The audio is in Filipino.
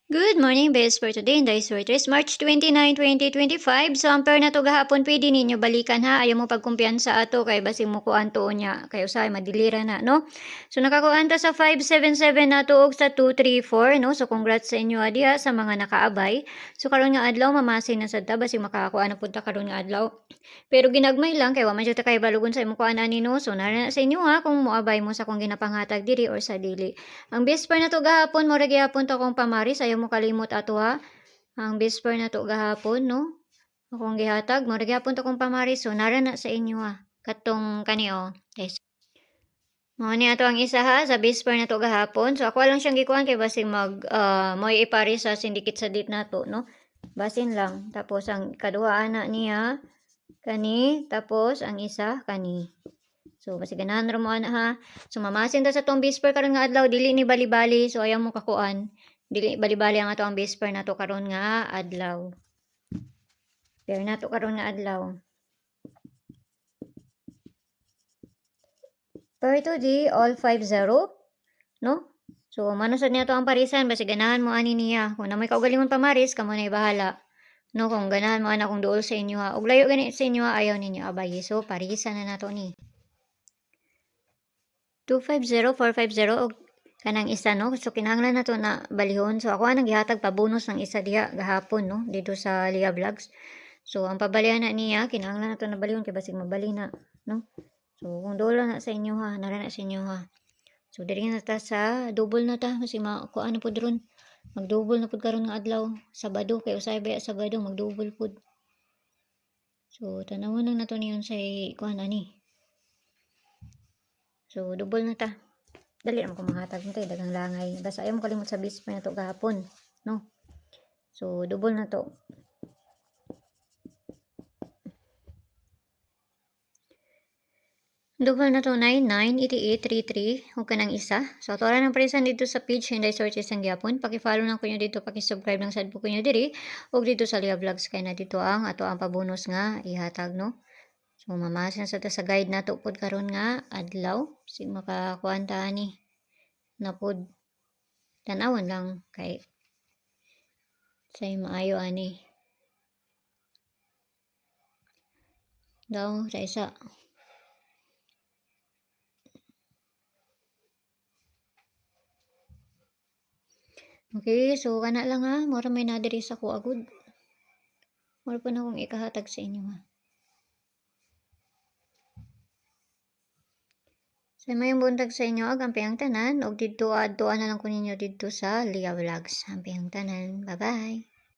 Good morning, best for today. Dahil sorters, March 29, 2025. So, ang pair na to gahapon, pwede ninyo balikan ha. Ayaw mo pagkumpiyansa ato, kay basing mo kuan to niya. Kayo sa madilira na, no? So, nakakuan ta sa 577 na to og sa 234, no? So, congrats sa inyo adiha sa mga nakaabay. So, karon nga adlaw, mamasin na sa ta, basing makakakuan na punta karon nga adlaw. Pero ginagmay lang, kay wa man ta kay balugon sa imo kuan ani, no? So, nara sa inyo ha, kung moabay mo sa kung ginapanghatag diri or sa dili. Ang best pair na to gahapon, mo gyapon to akong pamaris, ayaw mo kalimot ato ha. Ang best pair na to gahapon, no? Akong gihatag, mo gyapon to akong pamaris, so nara na sa inyo ha. Katong kanio. Yes. Mao ni ato ang isa ha sa best pair na to gahapon. So ako lang siyang gikuan kay basing mo ipari sa sindikit sa dit nato, no? Basin lang. Tapos ang kaduha ana niya kani, tapos ang isa kani. So, basi ganahan ra mo ana ha. So, mamasin ta sa tong bisper karon nga adlaw, dili ni bali-bali. So, ayaw mo kakuan. Dili bali-bali ang ato ang bisper nato karon nga adlaw. Pero nato karon nga adlaw. Per today, all 50, no? So, manusad niya to ang parisan, basi ganahan mo ani niya. Kung na may kaugalingon pamaris, kamo na bahala. No, kung ganahan mo ana kung duol sa inyo ha. Ug layo gani sa inyo ha, ayaw ninyo abay. So, parisan na nato ni. 250, 450 og kanang isa, no? So kinahanglan nato na balihon. So ako anang gihatag pa bonus ng isa diha gahapon, no? Dito sa Lia Vlogs. So ang pabalian na niya kinahanglan nato na balihon kay basig mabali na, no? So kung dolo na sa inyo ha, nara na sa inyo ha. So diri na ta sa double na ta kasi makuan na pud ron. Mag-double na pud karon nga adlaw, Sabado kay usay ba Sabado mag-double pud. So tanawon lang nato niyon sa kuan ani. So double na ta. Dali naman kung manghatag mo tayo, dagang langay. Basta ayaw mo kalimut sa bisper na to gahapon, no? So, double na to. Double na to 998833 o kanang isa. So, ato ng presan dito sa page Hinday Sources ang gyapon. Paki-follow lang ko nyo dito, paki-subscribe lang sad po ko nyo diri. O dito sa Lia Vlogs kay na dito ang ato ang pabonus nga ihatag, no? So, mamasin sa to sa guide na to pod karon nga adlaw. Sig makakuanta ni na pod tanawon lang kay say maayo ani. Daw sa isa. Okay, so kana lang ha. Mura may nadiri sa ko agud. Mura pa na akong ikahatag sa inyo ha. Sa mayong buntag sa inyo, agampiyang tanan. Og dito adtuan na lang ko ninyo dito sa Lia Vlogs. Ampiyang tanan. Bye-bye.